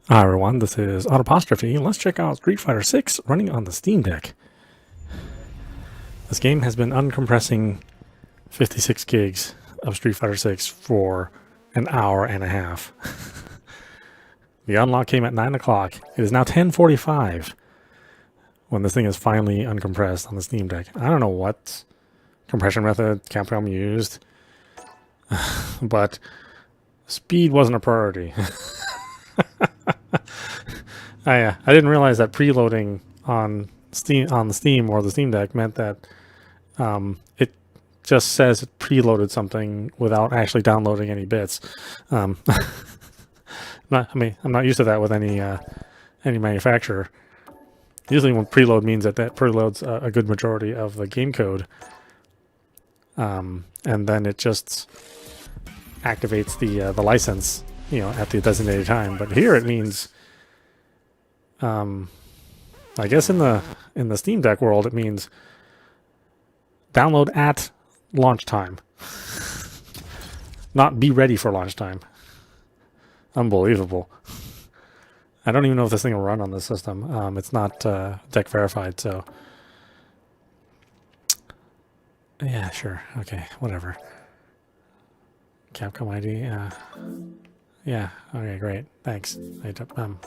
Hi everyone, this is Autopostrophe, and let's check out Street Fighter 6 running on the Steam Deck. This game has been uncompressing 56 gigs of Street Fighter 6 for an hour and a half. The unlock came at 9 o'clock. It is now 10:45 when this thing is finally uncompressed on the Steam Deck. I don't know what compression method Capcom used, but speed wasn't a priority. I didn't realize that preloading on the Steam or the Steam Deck meant that it just says it preloaded something without actually downloading any bits. I'm not used to that with any manufacturer. Usually, when preload means that preloads a good majority of the game code, and then it just activates the license, at the designated time. But here it means, I guess in the Steam Deck world, it means download at launch time, not be ready for launch time. Unbelievable. I don't even know if this thing will run on this system. It's not deck verified, so yeah, sure, okay, whatever. Capcom ID, yeah, okay, great, thanks.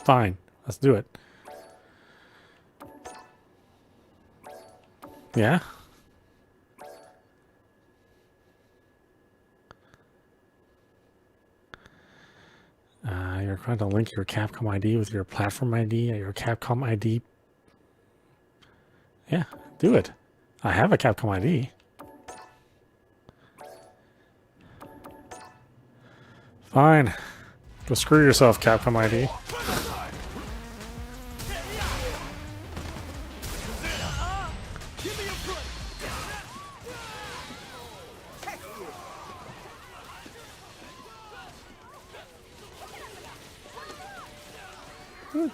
Fine, let's do it. Yeah? You're trying to link your Capcom ID with your platform ID or your Capcom ID. Yeah, do it. I have a Capcom ID. Fine. Go screw yourself, Capcom ID.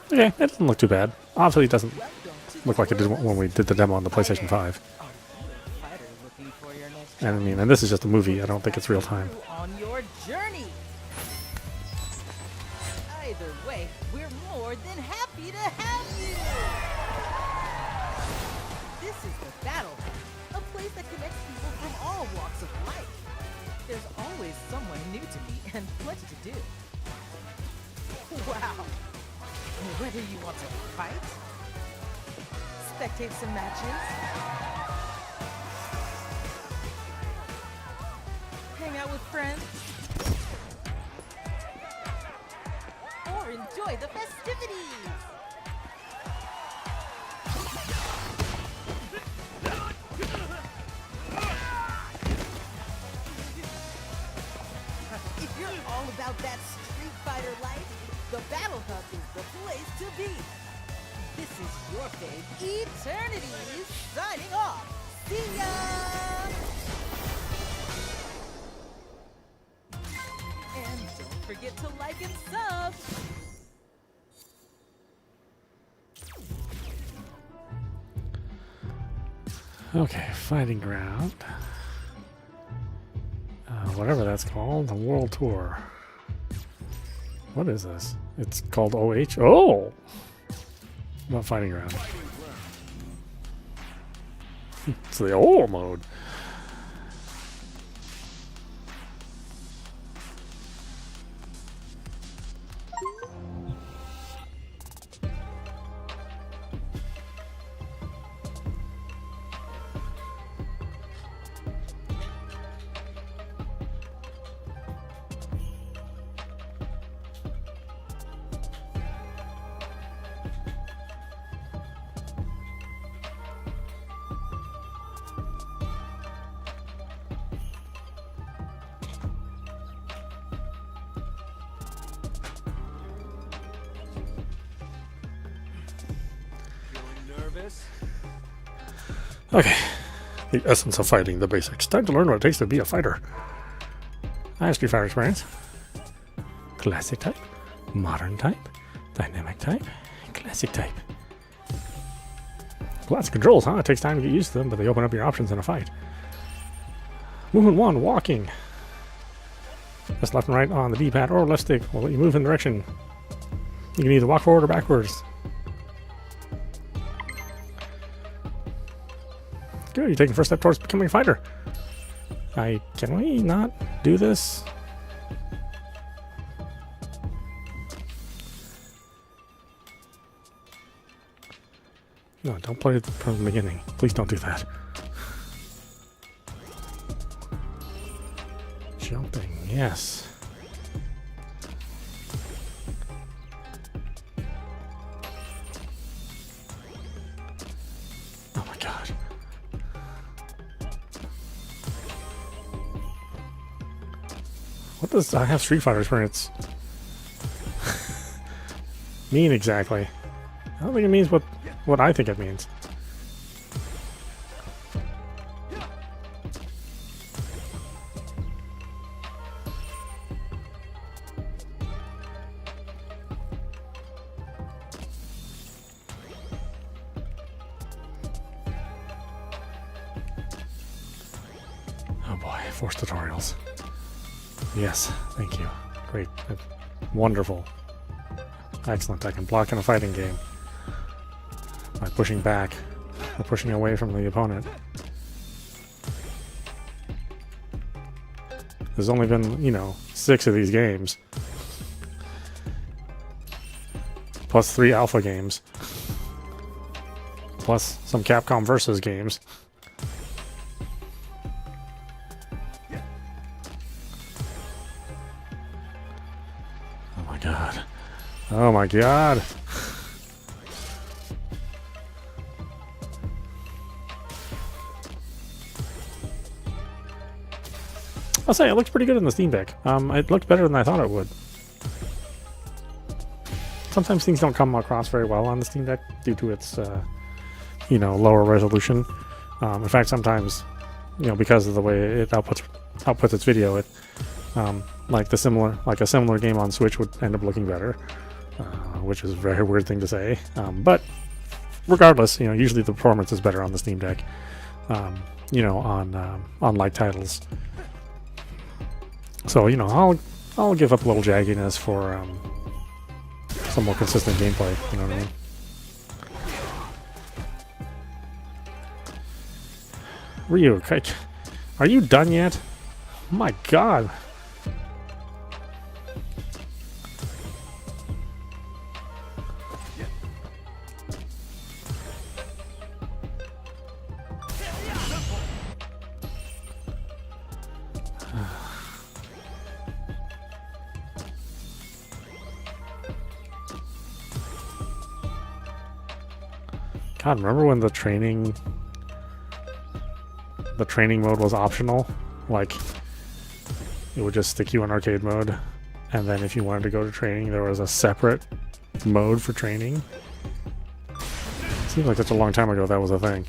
Yeah, it doesn't look too bad. Obviously, it doesn't look like it did when we did the demo on the PlayStation 5. And this is just a movie. I don't think it's real time. On your journey. Either way, we're more than happy to have you. This is the Battle Hub, a place that connects people from all walks of life. There's always someone new to meet and plenty to do. Wow. Whether you want to fight, spectate some matches, hang out with friends, or enjoy the festivities. If you're all about that Street Fighter life, the Battle Hub is the place to be. This is your fave, Eternity, signing off. See ya! And don't forget to like and sub. Okay, Fighting Ground. Whatever that's called, the World Tour. What is this? It's called OH? Oh! Not Fighting Ground. It's the O mode. Okay, the essence of fighting, the basics. Time to learn what it takes to be a fighter. I have Street Fighter experience. Classic type, modern type, dynamic type, classic type. Lots of controls, huh? It takes time to get used to them, but they open up your options in a fight. Movement 1, walking. Press left and right on the D-pad or left stick will let you move in direction You can either walk forward or backwards. Good, you're taking the first step towards becoming a fighter. Can we not do this? No, don't play it from the beginning. Please don't do that. Jumping, yes. Oh my god. What does I have Street Fighter experience mean exactly? I don't think it means what I think it means. Oh boy, forced tutorials. Yes, thank you. Great. Wonderful. Excellent. I can block in a fighting game by pushing back or pushing away from the opponent. There's only been, 6 of these games. Plus 3 alpha games. Plus some Capcom versus games. Oh my god. Oh my god. I'll say it looks pretty good in the Steamdeck. It looked better than I thought it would. Sometimes things don't come across very well on the Steamdeck due to its, lower resolution. In fact, sometimes, because of the way it outputs its video, like a similar game on Switch would end up looking better, which is a very weird thing to say. But regardless, usually the performance is better on the Steamdeck. On like titles. So I'll give up a little jagginess for some more consistent gameplay. You know what I mean? Ryu, are you done yet? Oh my god. God, remember when the training mode was optional? Like, it would just stick you in arcade mode, and then if you wanted to go to training, there was a separate mode for training. Seems like such a long time ago that was a thing.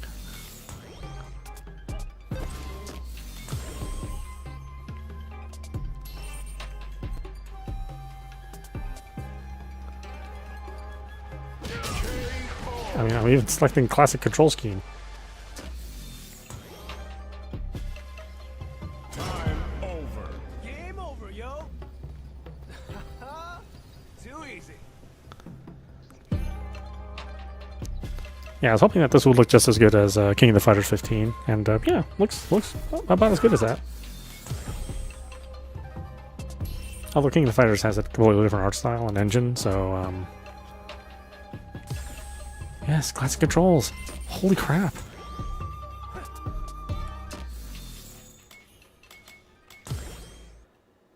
I mean, I'm even selecting classic control scheme. Time over. Game over, yo. Too easy. Yeah, I was hoping that this would look just as good as King of the Fighters 15, and yeah, looks about as good as that. Although King of the Fighters has a completely different art style and engine, so yes, classic controls. Holy crap.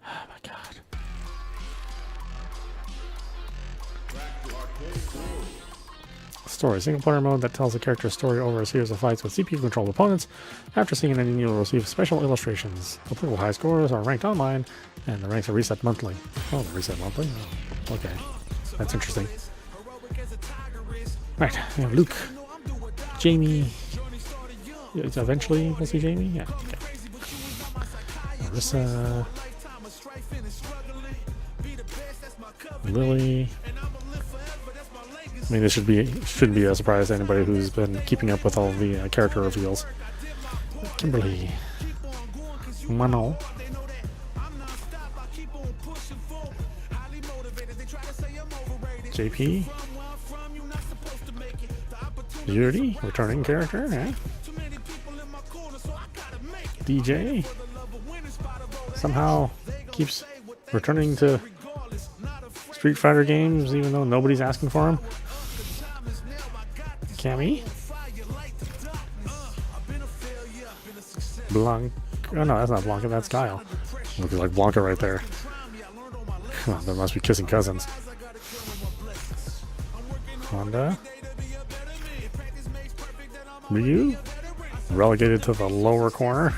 Oh my god. Story. Single player mode that tells the character's story over a series of fights with CPU controlled opponents. After seeing an ending, you'll receive special illustrations. Applicable high scores are ranked online, and the ranks are reset monthly. Oh, they're reset monthly? Oh, okay. That's interesting. Right, we have Luke, Jamie. Eventually we'll see Jamie? Yeah, okay. Marissa, Lily. I mean, this shouldn't be a surprise to anybody who's been keeping up with all the character reveals. Kimberly, Mano, JP. Yuri, returning character, eh? DJ somehow keeps returning to Street Fighter games even though nobody's asking for him. Cammy. Blanc. Oh no, that's not Blanca, that's Kyle. Looks like Blanca right there. Oh, they must be kissing cousins. Honda. Ryu. Relegated to the lower corner.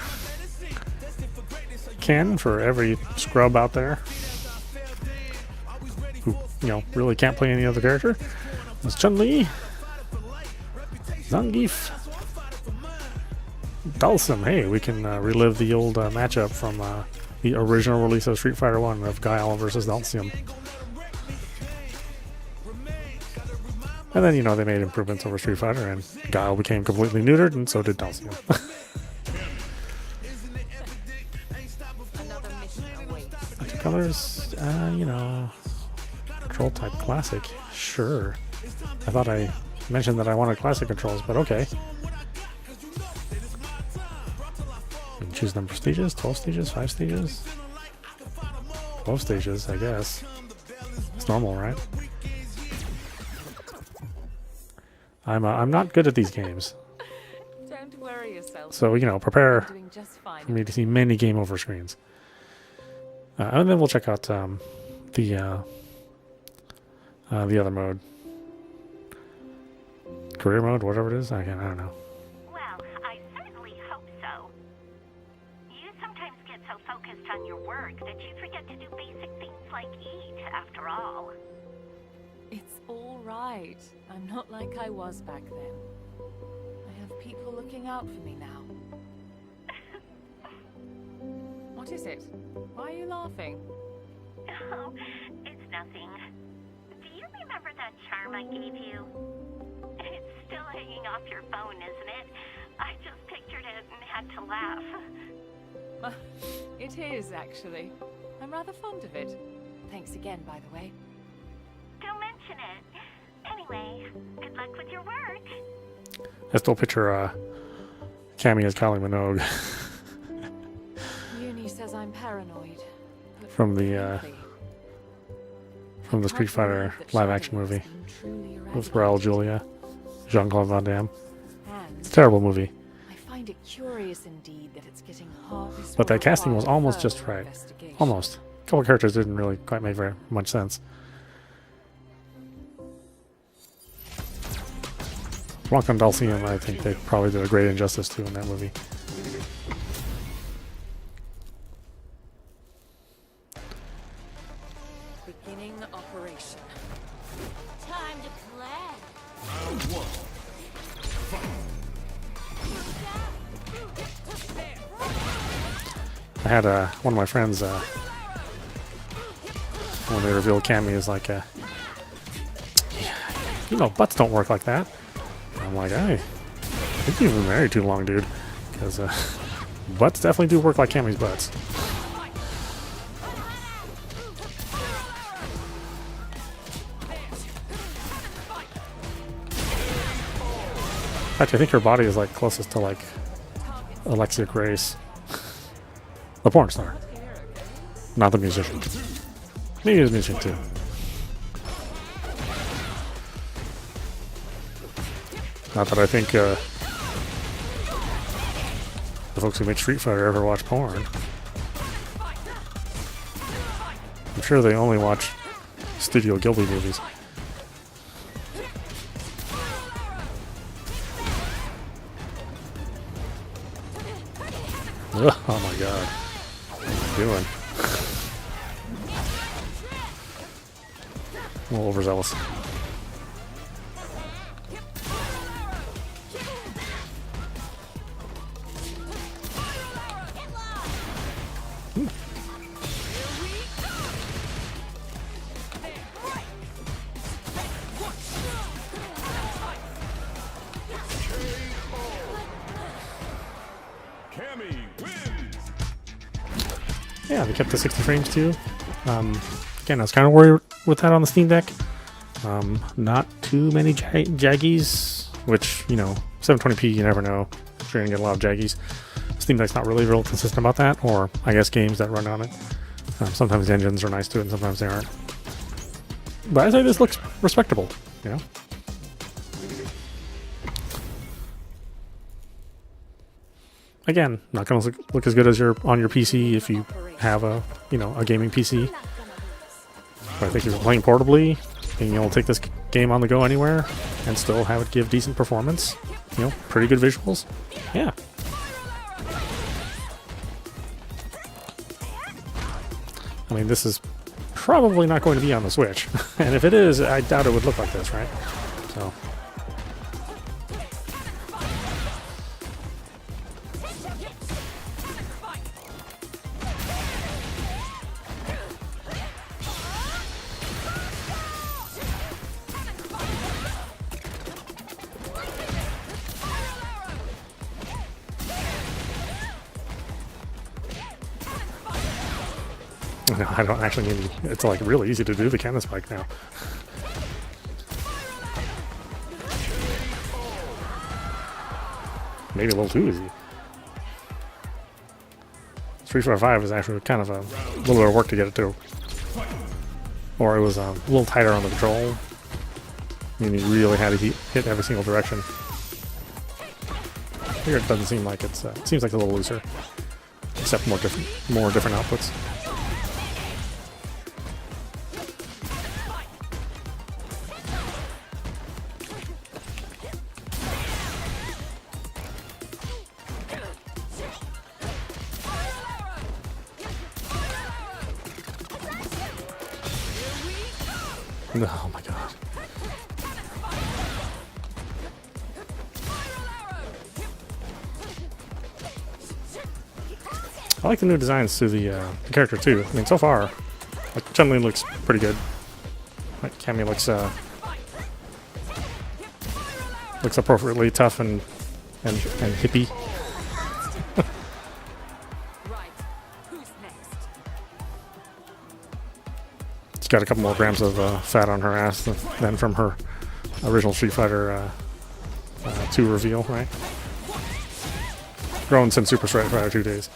Ken for every scrub out there who, really can't play any other character. It's Chun-Li. Zangief. Dhalsim. Hey, we can relive the old matchup from the original release of Street Fighter 1 of Guile versus Dhalsim. And then, they made improvements over Street Fighter, and Guile became completely neutered, and so did Dhalsim. Colors, control type classic. Sure. I thought I mentioned that I wanted classic controls, but okay. You can choose them prestigious, 12 stages, 5 stages. 12 stages, I guess. It's normal, right? I'm not good at these games. Don't worry yourself. So, prepare You're doing just fine. for me to see many game over screens. And then we'll check out the other mode. Career mode, whatever it is. I don't know. Well, I certainly hope so. You sometimes get so focused on your work that you forget to do basic things like eat, after all. It's all right. I'm not like I was back then. I have people looking out for me now. What is it? Why are you laughing? Oh, it's nothing. Do you remember that charm I gave you? It's still hanging off your phone, isn't it? I just pictured it and had to laugh. It is, actually. I'm rather fond of it. Thanks again, by the way. Don't mention it. Anyway, good luck with your work. I still picture Cammy as Kylie Minogue Uni says I'm paranoid. But from the frankly, Street Fighter that live action Shadow has movie been truly with eradicated. Raul Julia, Jean-Claude Van Damme. And It's a terrible movie, I find it curious indeed that it's getting hard. but that casting was almost just right. Almost. A couple characters didn't really quite make very much sense. Blanc and Dhalsim, I think they probably did a great injustice to in that movie. Beginning operation. Time to play. Round one. I had one of my friends when they revealed Cammy is like, butts don't work like that. I'm like, hey, I think you've been married too long, dude, because butts definitely do work like Cammy's butts. In fact, I think her body is like closest to like Alexia Grace, the porn star, not the musician. Maybe the musician too. Not that I think the folks who make Street Fighter ever watch porn. I'm sure they only watch Studio Ghibli movies. Ugh, oh my god. What are you doing? A little overzealous. Cammy wins. Yeah, they kept the 60 frames too. Again, I was kind of worried with that on the Steam Deck. Not too many jaggies, which, you know, 720p, you never know. You're going to get a lot of jaggies. Steamdeck's not really real consistent about that, or I guess games that run on it. Sometimes the engines are nice to it, and sometimes they aren't. But I'd say this looks respectable, you know? Again, not going to look as good as on your PC if you have a, you know, a gaming PC. But I think if you're playing portably, being able to take this game on the go anywhere and still have it give decent performance, you know, pretty good visuals, yeah. I mean, this is probably not going to be on the Switch. And if it is, I doubt it would look like this, right? So... No, I don't actually mean it's like really easy to do the cannon spike now. Maybe a little too easy. Street Fighter 5 is actually kind of a little bit of work to get it to. Or it was a little tighter on the control. I mean, you really had to hit every single direction. Here it doesn't seem like it's. It seems like a little looser, except more different outputs. Oh my god. I like the new designs to the character too. I mean, so far, like Chun-Li looks pretty good. Like Cammy looks appropriately tough and hippie. She's got a couple more grams of fat on her ass than from her original Street Fighter 2 reveal, right? Grown since Super Street Fighter 2 days.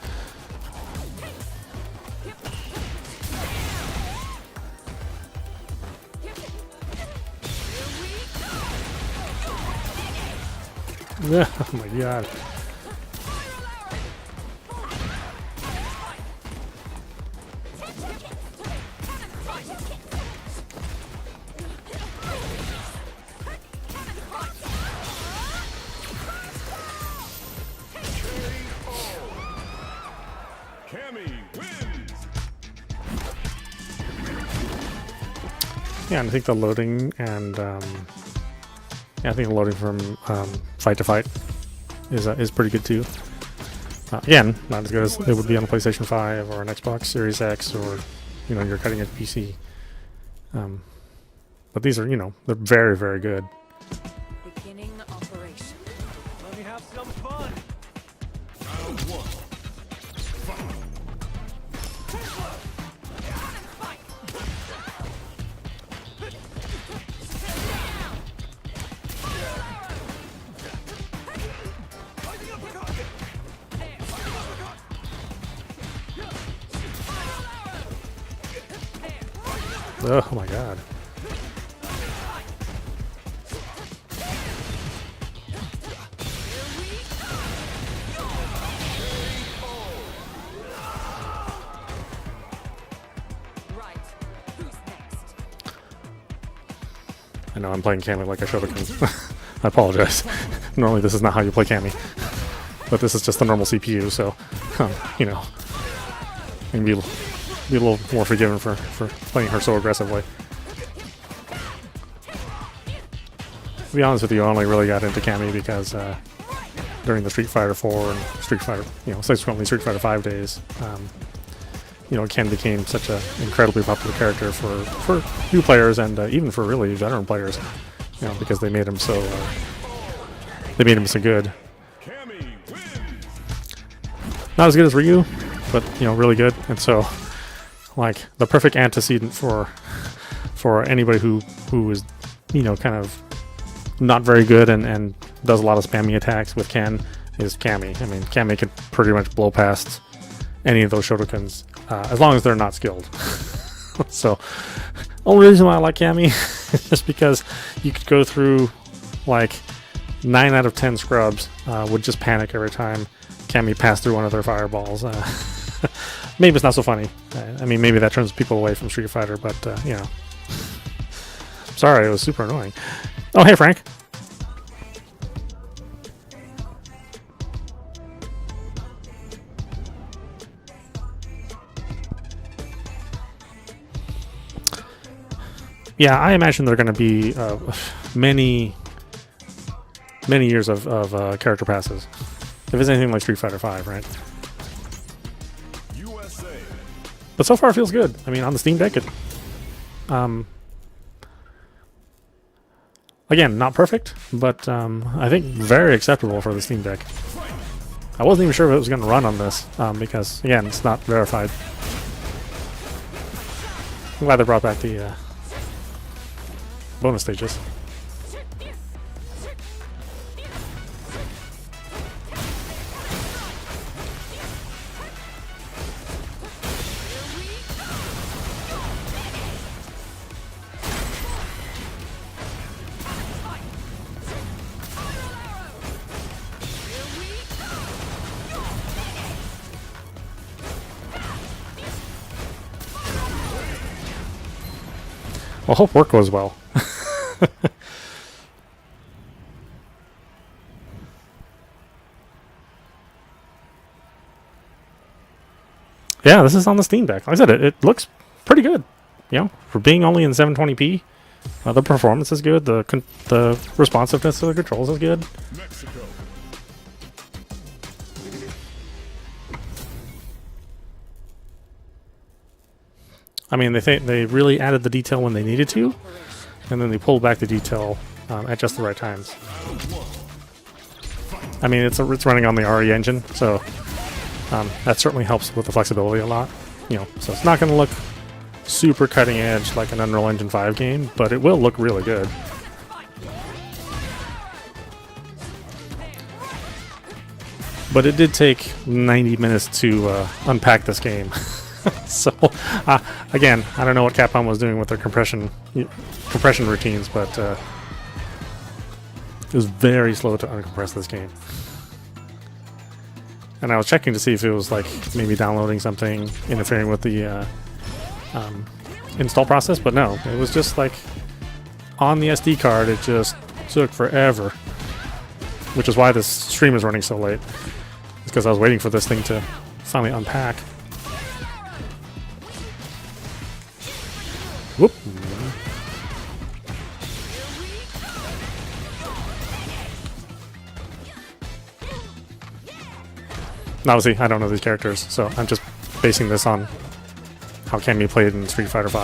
Oh my god. Yeah, and I think the loading and yeah, I think the loading from fight to fight is pretty good too. Again, not as good as it would be on a PlayStation 5 or an Xbox Series X or, you know, your cutting edge PC. But these are, you know, they're very, very good. Beginning operation. Let me have some fun. Round one. Oh my god. I know I'm playing Cammy like I should have. I apologize. Normally this is not how you play Cammy. But this is just the normal CPU, so, you know, I can be a little more forgiven for playing her so aggressively. To be honest with you, I only really got into Cammy because during the Street Fighter 4 and Street Fighter, you know, subsequently Street Fighter 5 days, you know, Ken became such an incredibly popular character for new players and even for really veteran players, you know, because they made him so good. Not as good as Ryu, but, you know, really good. And so, like, the perfect antecedent for anybody who is you know, kind of not very good and does a lot of spammy attacks with Ken is Cammy. I mean, Cammy can pretty much blow past any of those Shotokens as long as they're not skilled. So, only reason why I like Cammy is just because you could go through like 9 out of 10 scrubs would just panic every time Cammy passed through one of their fireballs. Maybe it's not so funny. I mean, maybe that turns people away from Street Fighter, but you know. Sorry, it was super annoying. Oh, hey, Frank. Yeah, I imagine there are going to be many years of character passes. If it's anything like Street Fighter V, right? USA. But so far it feels good. I mean, on the Steam Deck, it... again, not perfect, but I think very acceptable for the Steam Deck. I wasn't even sure if it was going to run on this, because, again, it's not verified. I'm glad they brought back the bonus stages. Well, hope work goes well. Yeah, this is on the Steam Deck. Like I said, it looks pretty good. You know, for being only in 720p, the performance is good. The responsiveness of the controls is good. Mexico. I mean, they really added the detail when they needed to, and then they pulled back the detail at just the right times. I mean, it's running on the RE engine, so that certainly helps with the flexibility a lot. You know, so it's not going to look super cutting edge like an Unreal Engine 5 game, but it will look really good. But it did take 90 minutes to unpack this game. So, again, I don't know what Capcom was doing with their compression routines, but it was very slow to uncompress this game. And I was checking to see if it was like maybe downloading something, interfering with the install process, but no, it was just like on the SD card. It just took forever, which is why this stream is running so late. It's because I was waiting for this thing to finally unpack. Whoop. Obviously, I don't know these characters, so I'm just basing this on how Cammy played in Street Fighter V.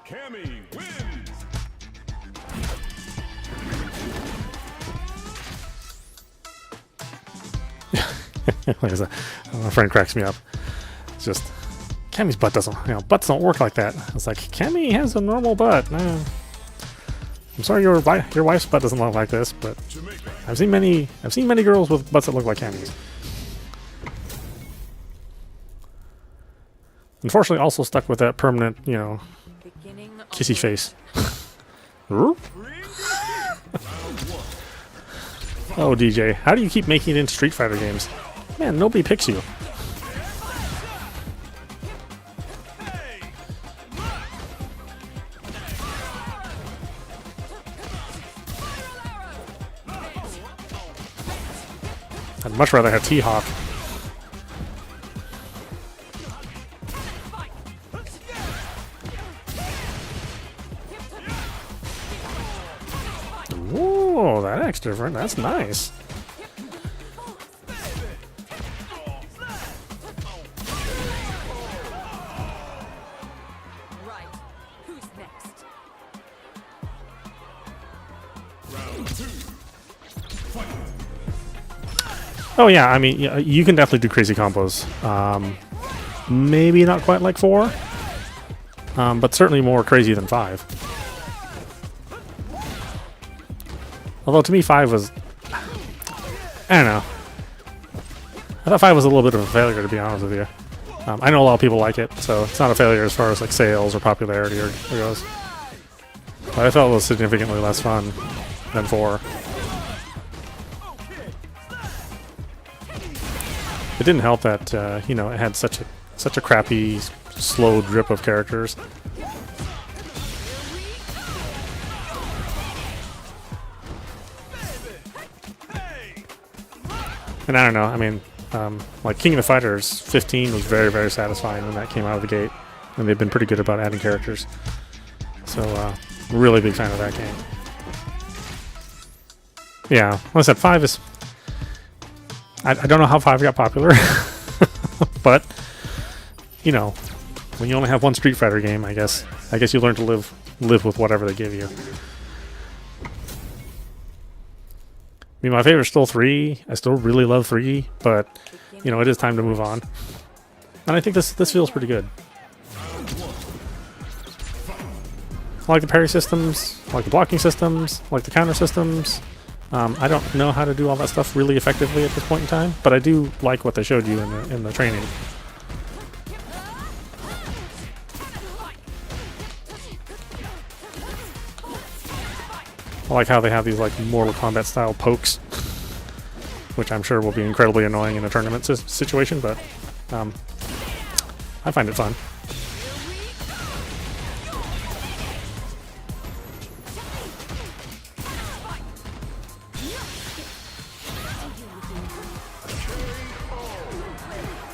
Cammy wins. Like I said, my friend cracks me up. It's just Cammy's butt doesn't, butts don't work like that. It's like Cammy has a normal butt. I'm sorry, your wife's butt doesn't look like this, but Jamaica. I've seen many girls with butts that look like Cammy's. Unfortunately, also stuck with that permanent, Beginning of kissy face. Oh, DJ, how do you keep making it into Street Fighter games? Man, nobody picks you. I'd much rather have T-Hawk. Ooh, that act's different. That's nice. Right. Who's next? Oh yeah, I mean, you can definitely do crazy combos. maybe not quite like 4, but certainly more crazy than 5. Although to me 5 was, I don't know. I thought 5 was a little bit of a failure, to be honest with you. I know a lot of people like it, so it's not a failure as far as like sales or popularity or goes. But I felt it was significantly less fun than 4. It didn't help that you know, it had such a crappy, slow drip of characters. And I don't know. I mean, like King of the Fighters 15 was very, very satisfying when that came out of the gate, and they've been pretty good about adding characters. So, really big fan of that game. Yeah, like I said, 5 is. I don't know how 5 got popular, but you know, when you only have one Street Fighter game, I guess you learn to live with whatever they give you. I mean, my favorite's still 3. I still really love 3, but you know, it is time to move on. And I think this feels pretty good. I like the parry systems, I like the blocking systems, I like the counter systems. I don't know how to do all that stuff really effectively at this point in time, but I do like what they showed you in the training. I like how they have these like Mortal Kombat style pokes, which I'm sure will be incredibly annoying in a tournament situation, but I find it fun.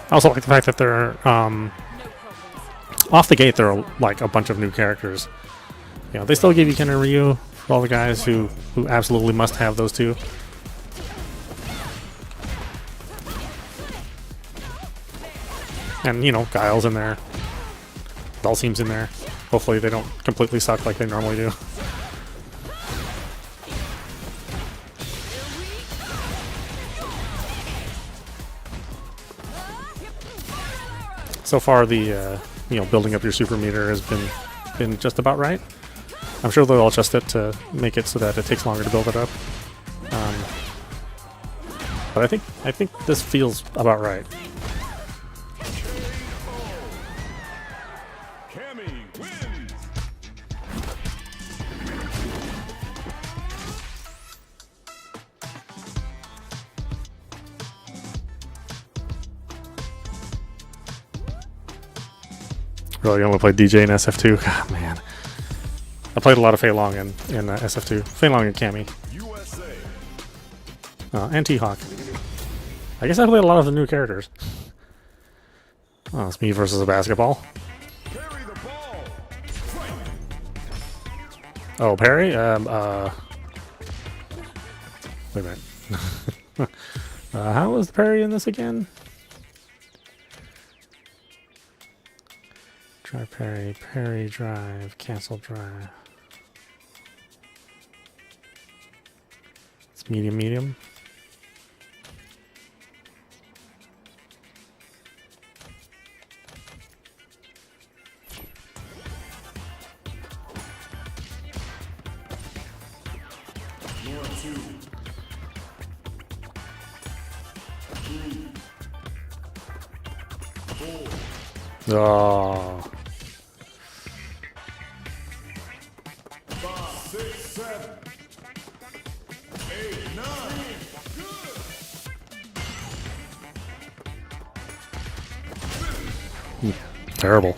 I also like the fact that they're off the gate. There are like a bunch of new characters. You know, they still give you Ken and Ryu for all the guys who absolutely must have those two. And you know, Guile's in there. Dhalsim's in there. Hopefully they don't completely suck like they normally do. So far, the you know, building up your super meter has been just about right. I'm sure they'll adjust it to make it so that it takes longer to build it up. But I think this feels about right. Really only played DJ in SF2. God, man. I played a lot of Fei Long in SF2. Fei Long and Cammy. And T-Hawk. I guess I played a lot of the new characters. Oh, it's me versus a basketball. Oh, parry? Wait a minute. How was the parry in this again? Try parry, parry drive, cancel drive. It's medium, medium. Oh. 5, 6, 7, 8, 9. Good. Terrible.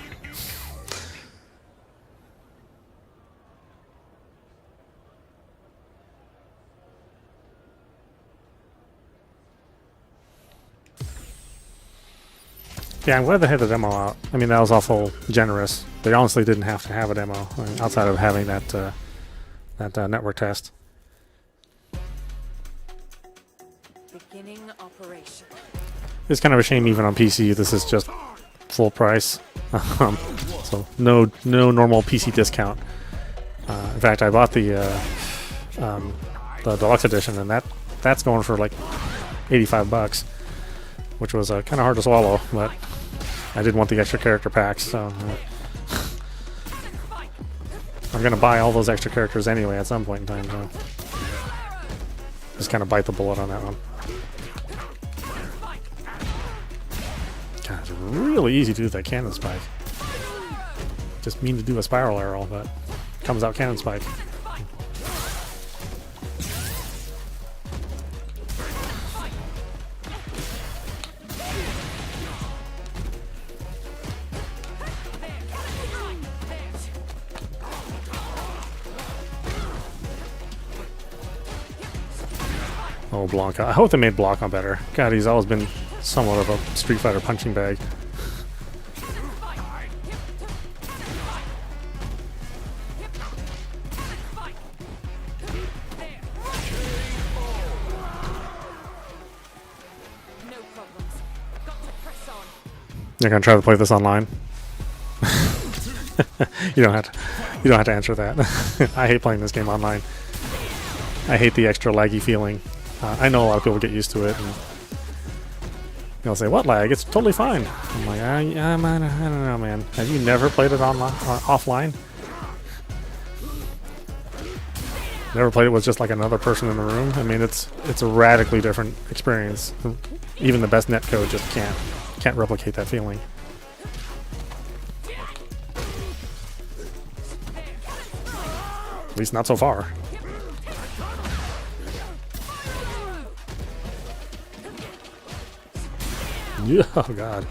Yeah, I'm glad they had the demo out. I mean, that was awful generous. They honestly didn't have to have a demo, I mean, outside of having that network test. Beginning operation. It's kind of a shame even on PC this is just full price. So no normal PC discount. In fact, I bought the deluxe edition, and that's going for like $85, which was kind of hard to swallow, but I did want the extra character packs, so I'm gonna buy all those extra characters anyway at some point in time. So just kind of bite the bullet on that one. God, it's really easy to do that cannon spike. Just mean to do a spiral arrow, but comes out cannon spike. Oh, Blanca. I hope they made Blanca better. God, he's always been somewhat of a Street Fighter punching bag. You're gonna try to play this online? You don't have to answer that. I hate playing this game online. I hate the extra laggy feeling. I know a lot of people get used to it, and they'll say, "What lag? It's totally fine." I'm like, I don't know, man. Have you never played it online, offline? Never played it with just like another person in the room? I mean, it's a radically different experience. Even the best netcode just can't replicate that feeling. At least not so far. Yeah, oh god.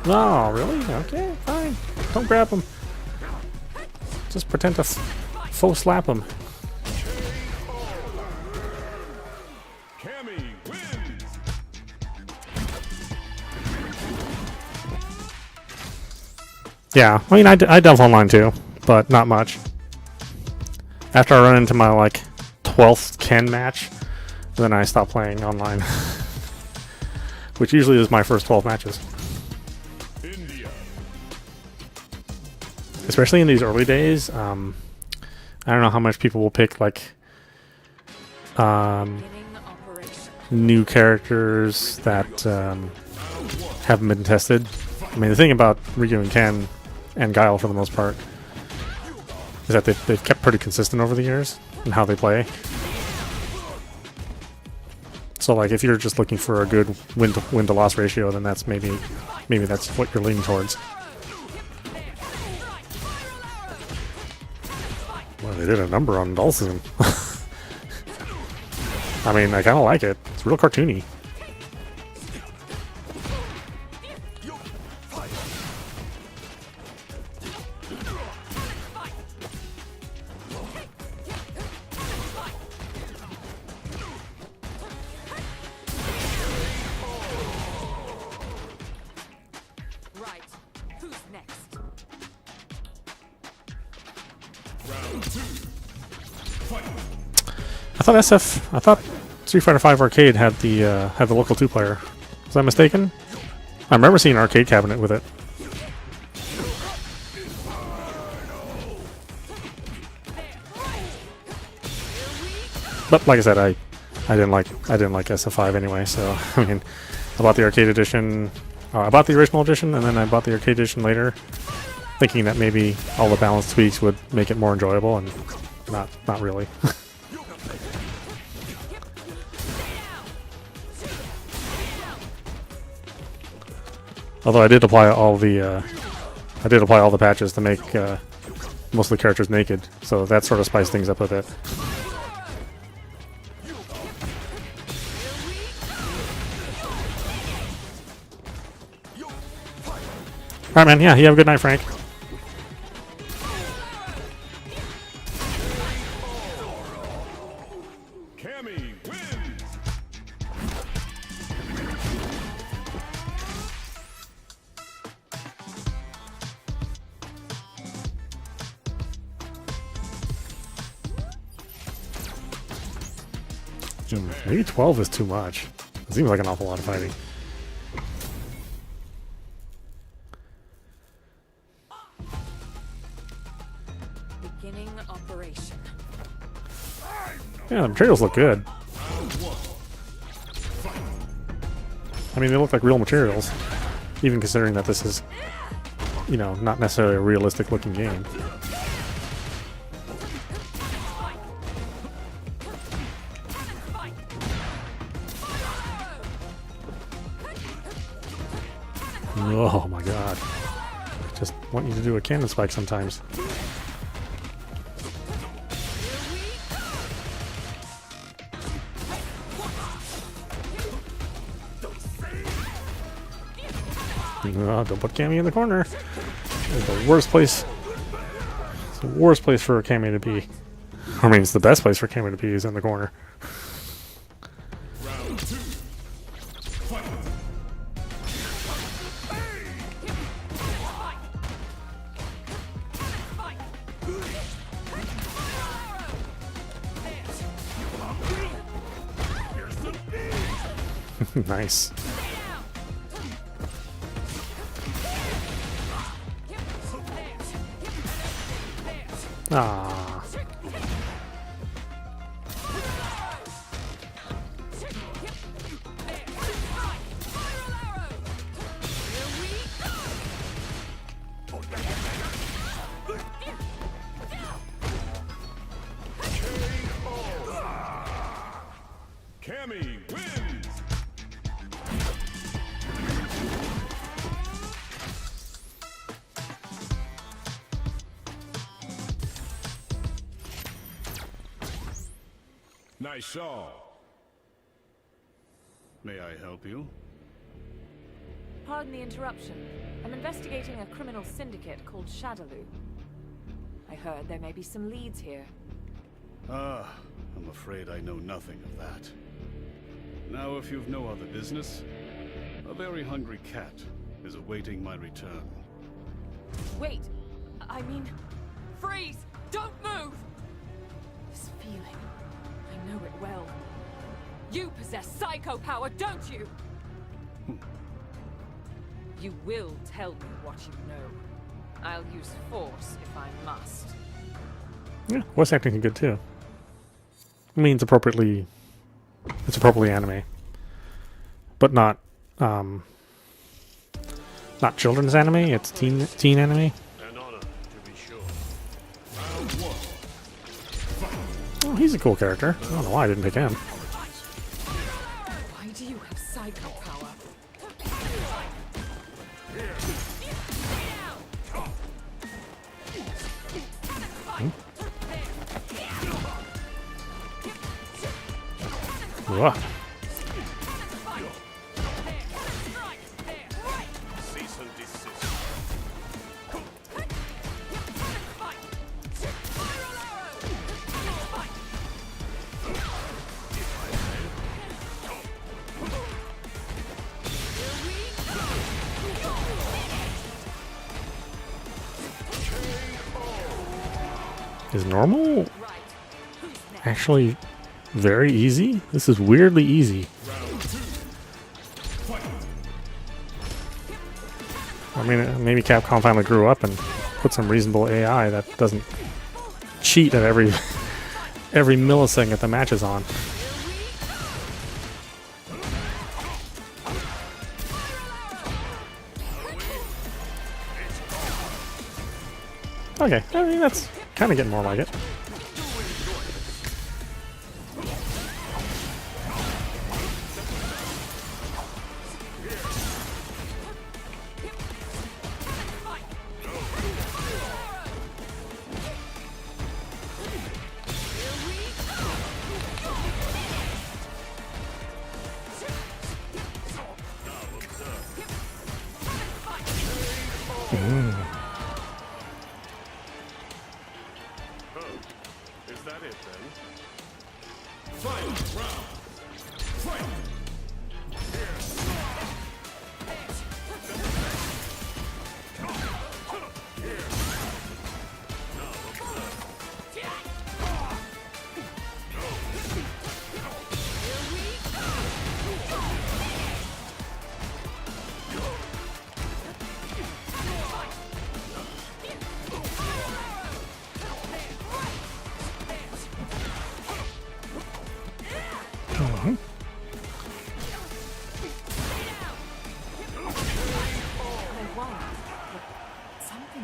Oh, really? Okay, fine. Don't grab him. Just pretend to faux slap him. Yeah, I mean, I delve online too, but not much. After I run into my, like, 12th Ken match, then I stop playing online. Which usually is my first 12 matches. Especially in these early days, I don't know how much people will pick, like, new characters that haven't been tested. I mean, the thing about Ryu and Ken, and Guile for the most part, is that they've kept pretty consistent over the years in how they play. So, like, if you're just looking for a good win to loss ratio, then that's maybe that's what you're leaning towards. Well, they did a number on Dulcin. I mean, I kind of like it. It's real cartoony. I thought Street Fighter V Arcade had the local 2-player. Was I mistaken? I remember seeing an arcade cabinet with it. But like I said, I didn't like SF5 anyway. So I mean, I bought the arcade edition. I bought the original edition, and then I bought the arcade edition later, thinking that maybe all the balance tweaks would make it more enjoyable, and not really. Although I did apply all the patches to make most of the characters naked, so that sort of spiced things up a bit. Alright, man. Yeah, you have a good night, Frank. Maybe 12 is too much. It seems like an awful lot of fighting. Beginning operation. Yeah, the materials look good. I mean, they look like real materials, even considering that this is, you know, not necessarily a realistic looking game. Oh my god. I just want you to do a cannon spike sometimes. Oh, don't put Cammy in the corner. It's the worst place. It's the worst place for a Cammy to be. I mean, it's the best place for Cammy to be is in the corner. Nice. Ah. Cammy wins! Nice shawl. May I help you? Pardon the interruption. I'm investigating a criminal syndicate called Shadaloo. I heard there may be some leads here. Ah, I'm afraid I know nothing of that. Now, if you've no other business, a very hungry cat is awaiting my return. Wait! I mean... freeze! Don't move! This feeling... I know it well. You possess psycho power, don't you? You will tell me what you know. I'll use force if I must. Yeah, voice acting is good too. I mean, it's appropriately anime, but not children's anime. It's teen anime. An honor, to be sure. Round one. Oh, he's a cool character. I don't know why I didn't pick him. Why do you have psycho power? Ugh. Cease and desist. Is normal actually very easy? This is weirdly easy. I mean, maybe Capcom finally grew up and put some reasonable AI that doesn't cheat at every millisecond the match is on. Okay, I mean, that's kind of getting more like it. Is that it then? Final round. Fight!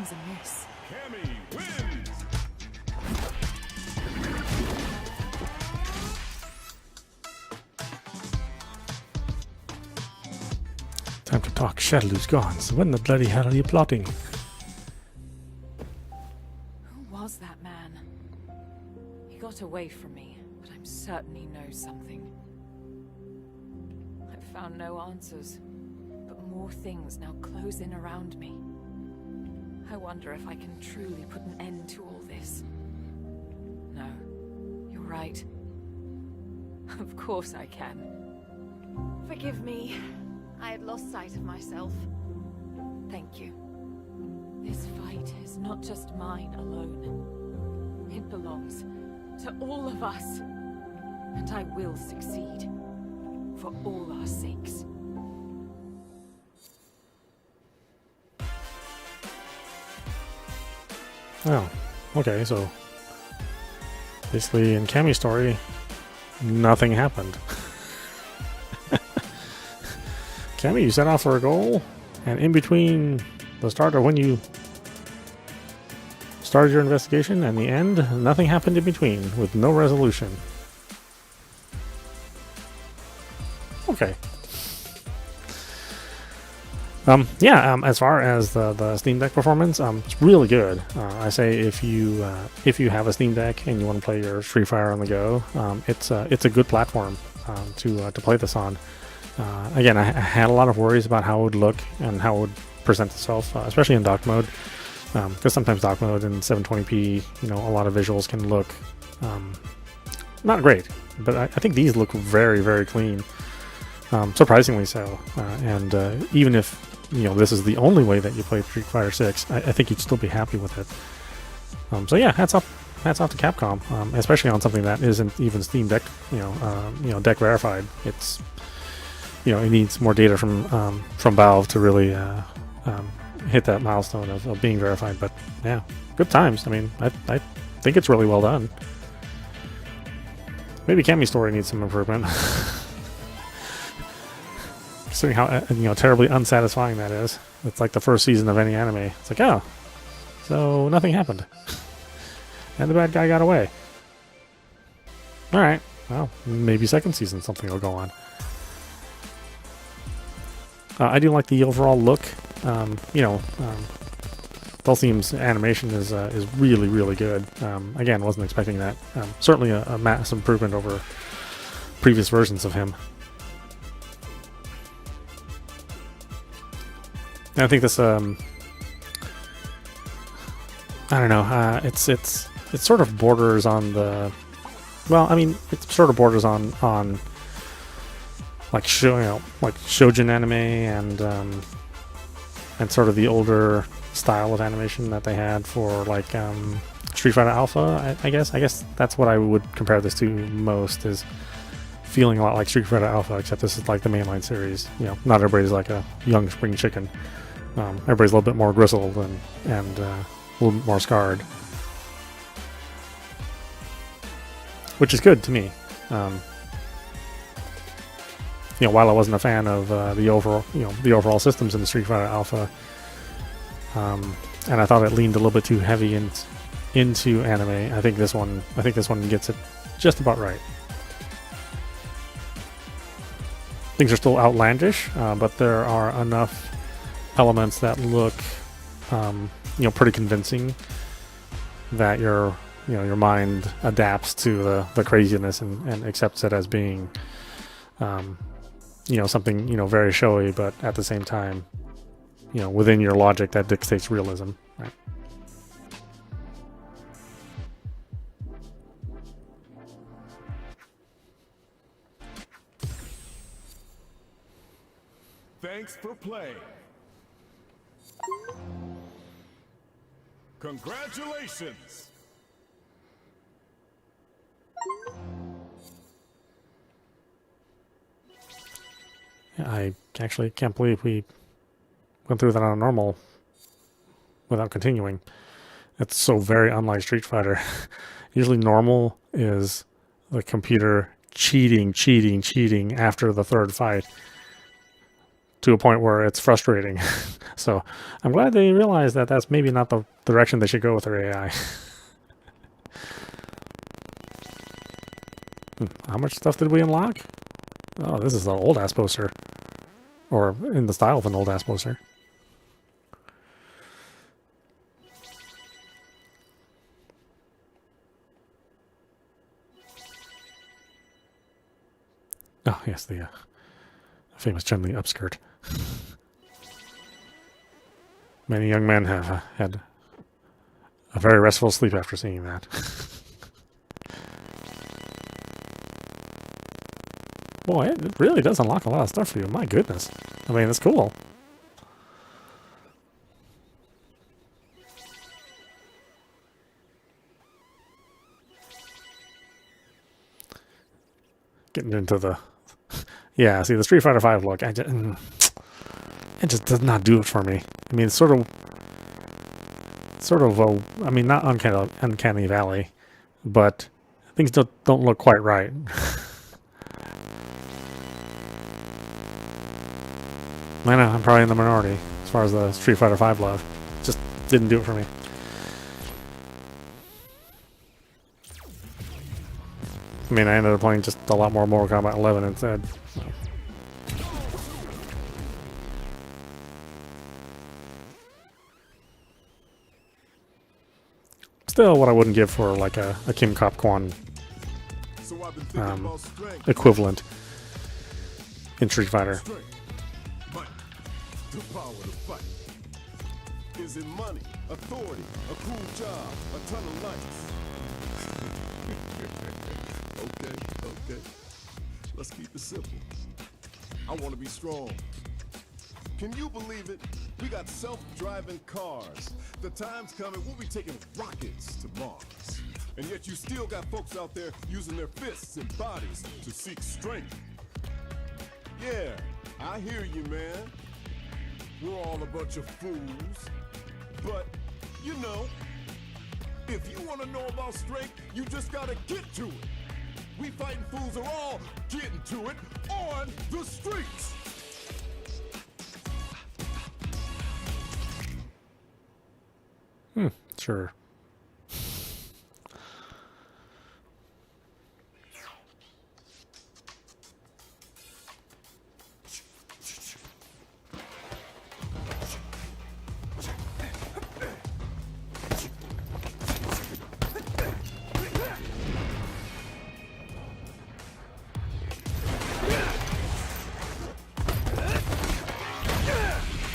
Something's amiss. Cammy wins! Time to talk. Shadowloo's gone. So when the bloody hell are you plotting? Who was that man? He got away from me, but I'm certain he knows something. I've found no answers, but more things now close in around me. I wonder if I can truly put an end to all this. No, you're right. Of course I can. Forgive me. I had lost sight of myself. Thank you. This fight is not just mine alone. It belongs to all of us. And I will succeed. For all our sakes. Oh, okay, so basically in Cammy's story, nothing happened. Cammy, you set off for a goal, and in between the start of when you started your investigation and the end, nothing happened in between, with no resolution. Okay. As far as the Steam Deck performance, it's really good. I say if you have a Steam Deck and you want to play your Street Fighter on the go, it's a good platform to play this on. Again, I had a lot of worries about how it would look and how it would present itself, especially in dock mode, because sometimes dock mode in 720p, a lot of visuals can look not great, but I think these look very, very clean, surprisingly so. And even if this is the only way that you play Street Fighter 6, I think you'd still be happy with it. So yeah, hats off to Capcom, especially on something that isn't even Steam Deck, deck verified. It's it needs more data from Valve to really hit that milestone of being verified. But yeah, good times. I mean, I think it's really well done. Maybe Cammy's story needs some improvement. Considering how terribly unsatisfying that is. It's like the first season of any anime. It's like, oh, so nothing happened, and the bad guy got away. All right, well, maybe second season something will go on. I do like the overall look. Dulcine's animation is really, really good. Again, wasn't expecting that. Certainly a massive improvement over previous versions of him. And I think this, I don't know. It sort of borders on the. Well, I mean, it sort of borders on. Like Shoujin anime and sort of the older style of animation that they had for Street Fighter Alpha. I guess that's what I would compare this to most, is feeling a lot like Street Fighter Alpha, except this is like the mainline series. Not everybody's like a young spring chicken. Everybody's a little bit more grizzled and a little bit more scarred, which is good to me. While I wasn't a fan of the overall systems in the Street Fighter Alpha, and I thought it leaned a little bit too heavy into anime, I think this one gets it just about right. Things are still outlandish, but there are enough elements that look, pretty convincing that your mind adapts to the craziness and accepts it as being. Something, very showy, but at the same time, within your logic that dictates realism, right? Thanks for playing. Congratulations! I actually can't believe we went through that on a normal without continuing. It's so very unlike Street Fighter. Usually normal is the computer cheating after the third fight to a point where it's frustrating. So I'm glad they realized that that's maybe not the direction they should go with their AI. How much stuff did we unlock? Oh, this is an old ass poster. Or in the style of an old ass poster. Oh, yes, the famous Chun-Li upskirt. Many young men have had a very restful sleep after seeing that. Boy, it really does unlock a lot of stuff for you. My goodness. I mean, it's cool. Getting into the... Yeah, see, the Street Fighter V look, it just does not do it for me. I mean, it's sort of, I mean, not uncanny valley, but things don't look quite right. I know, I'm probably in the minority as far as the Street Fighter V love. Just didn't do it for me. I mean, I ended up playing just a lot more Mortal Kombat 11 instead. Still, what I wouldn't give for like a Kim Capcom equivalent in Street Fighter. The power to fight. Is it money, authority, a cool job, a ton of lights? Okay. Let's keep it simple. I want to be strong. Can you believe it? We got self-driving cars. The time's coming, we'll be taking rockets to Mars. And yet you still got folks out there using their fists and bodies to seek strength. Yeah, I hear you, man. We're all a bunch of fools. But, you know, if you want to know about strength, you just gotta get to it. We fighting fools are all getting to it on the streets. Sure.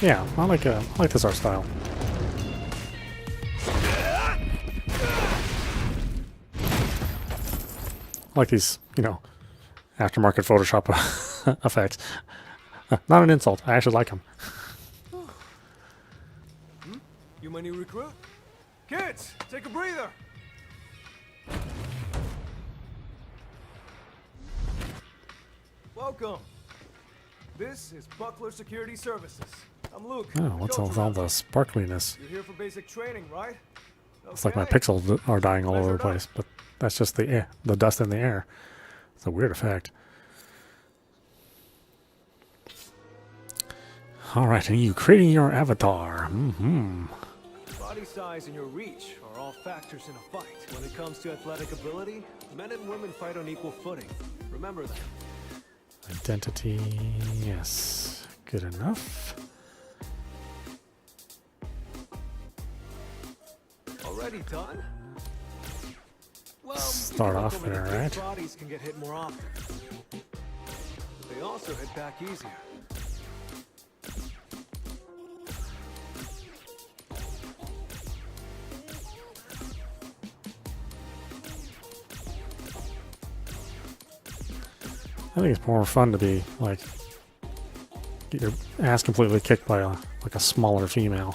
Yeah, I like this art style. I like these, you know, aftermarket Photoshop effects. Not an insult. I actually like them. You my new recruit? Kids, take a breather. Welcome. This is Buckler Security Services. I'm Luke. Oh, what's all the sparkliness? You're here for basic training, right? It's like my Okay. pixels are dying all over the place, but that's just the air, the dust in the air. It's a weird effect. All right, and you creating your avatar. Body size and your reach are all factors in a fight. When it comes to athletic ability, men and women fight on equal footing. Remember that. Identity, yes, good enough. Already done? Well, Start off people with there, big right? Bodies can get hit more often. But they also hit back easier. I think it's more fun to be like get your ass completely kicked by a smaller female.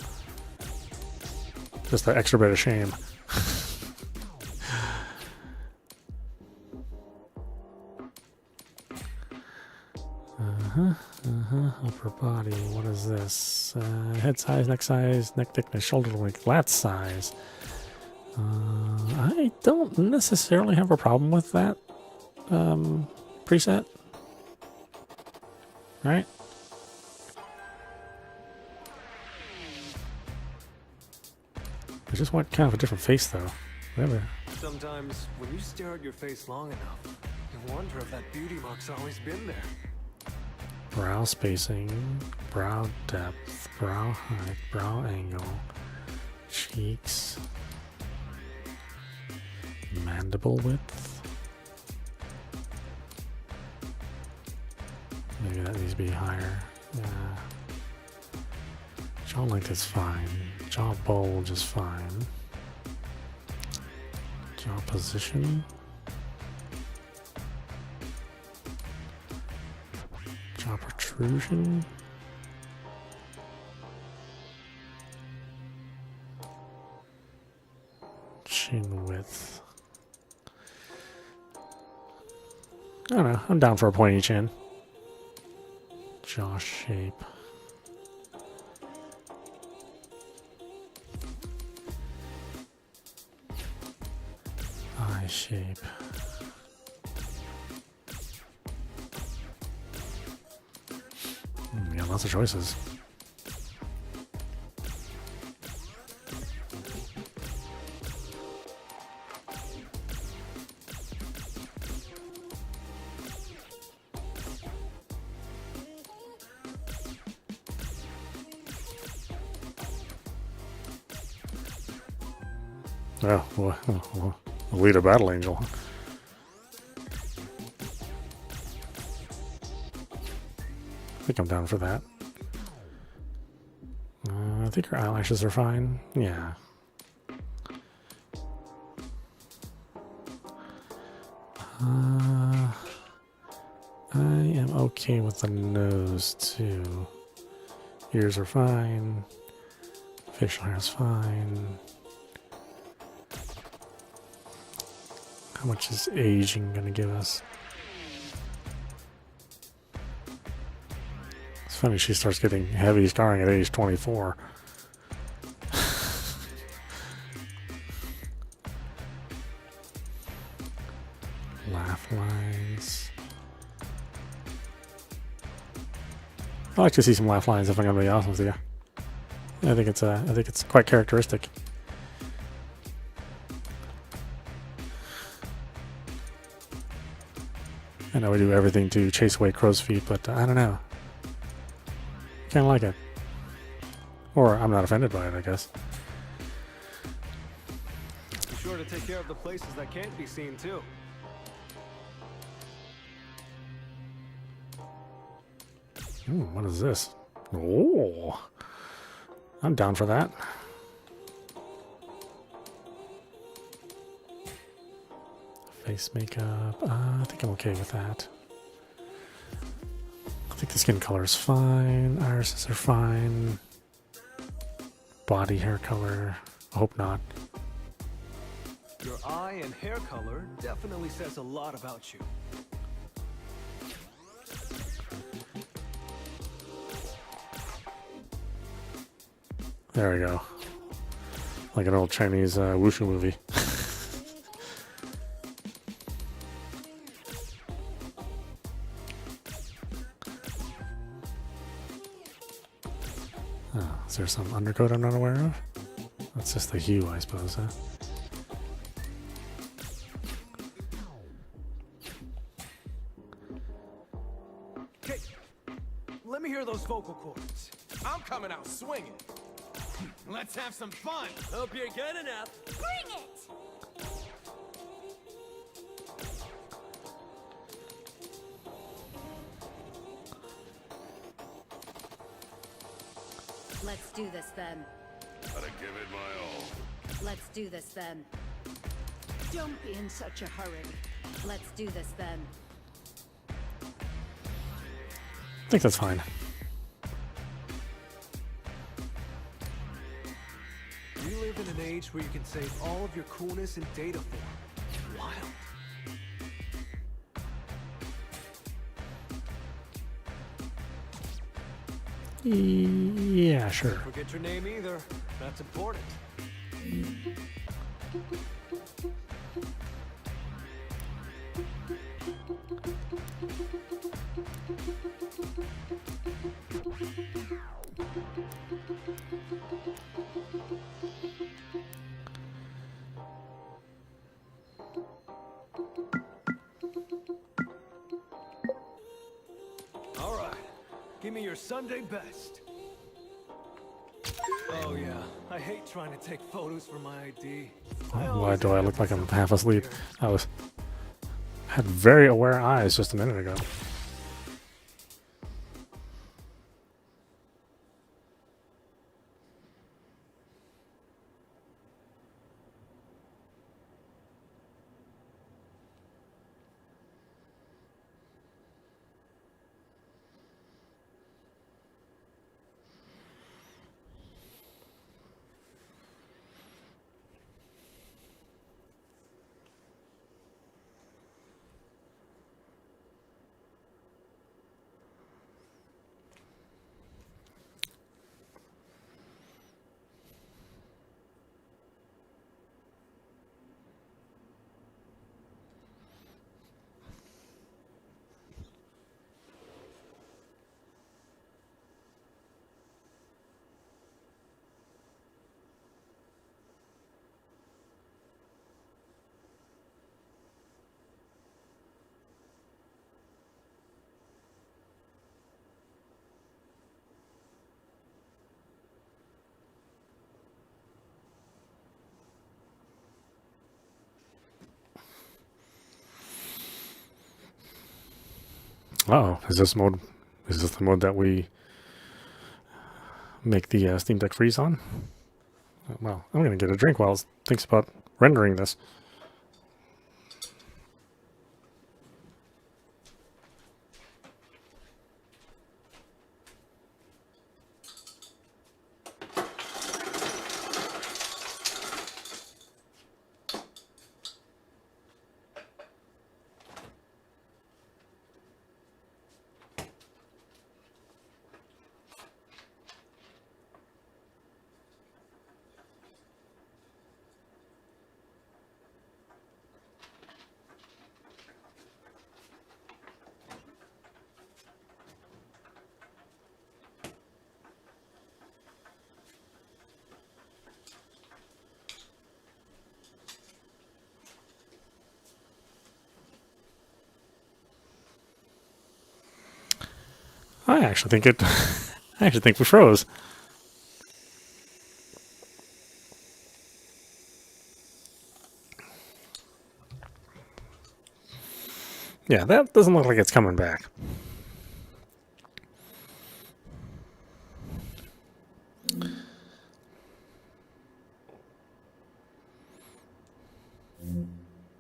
Just the extra bit of shame. Upper body. What is this? Head size, neck thickness, shoulder length, lat size. I don't necessarily have a problem with that preset. Right? just want kind of a different face, though. Whatever. Sometimes, when you stare at your face long enough, you wonder if that beauty mark's always been there. Brow spacing, brow depth, brow height, brow angle, cheeks, mandible width. Maybe that needs to be higher. Yeah. Jaw length is fine. Jaw bulge is fine. Jaw position. Jaw protrusion. Chin width. I don't know. I'm down for a pointy chin. Jaw shape. Eye shape. Yeah, lots of choices. Oh, well, lead a battle angel. I think I'm down for that. I think her eyelashes are fine. Yeah. I am okay with the nose too. Ears are fine. Facial hair is fine. How much is aging gonna give us? It's funny, she starts getting heavy scarring at age 24. Laugh lines. I like to see some laugh lines if I'm gonna be honest with you. I think it's quite characteristic. I know we do everything to chase away crow's feet, but I don't know. Kind of like it. Or I'm not offended by it, I guess. Be sure to take care of the places that can't be seen, too. What is this? Oh, I'm down for that. Face makeup. I think I'm okay with that. I think the skin color is fine. Irises are fine. Body hair color. I hope not. Your eye and hair color definitely says a lot about you. There we go. Like an old Chinese wushu movie. Oh, is there some undercoat I'm not aware of? That's just the hue, I suppose, huh? Okay, let me hear those vocal cords. I'm coming out swinging. Let's have some fun. Hope you're good enough. Bring it! Let's do this then. Gotta give it my all. Let's do this then. Don't be in such a hurry. Let's do this then. I think that's fine. We live in an age where you can save all of your coolness in data form. Wild. Yeah, sure. Forget your name either. That's important. me your Sunday best. Oh yeah, I hate trying to take photos for my ID. Why do I look like I'm half asleep? I had very aware eyes just a minute ago. Uh-oh, is this the mode that we make the Steam Deck freeze on? Well, I'm going to get a drink while it thinks about rendering this. I actually think we froze. Yeah, that doesn't look like it's coming back.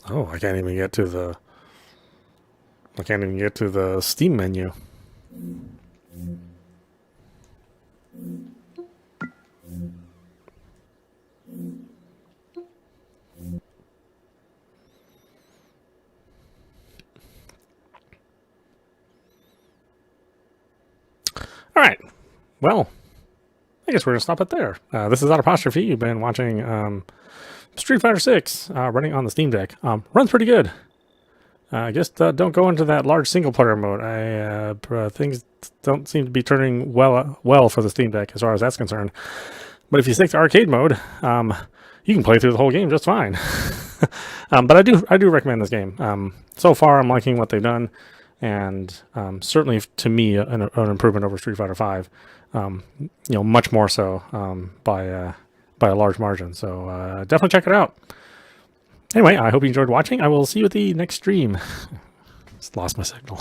Oh, I can't even get to the Steam menu. All right. Well, I guess we're going to stop it there. This is Audapostrophe. You've been watching Street Fighter 6 running on the Steam Deck. Runs pretty good. I guess don't go into that large single-player mode. Things don't seem to be turning well for the Steam Deck as far as that's concerned. But if you stick to arcade mode, you can play through the whole game just fine. But I do recommend this game. So far, I'm liking what they've done, and certainly to me, an improvement over Street Fighter 5. Much more so by a large margin. So definitely check it out. Anyway, I hope you enjoyed watching. I will see you at the next stream. Just lost my signal.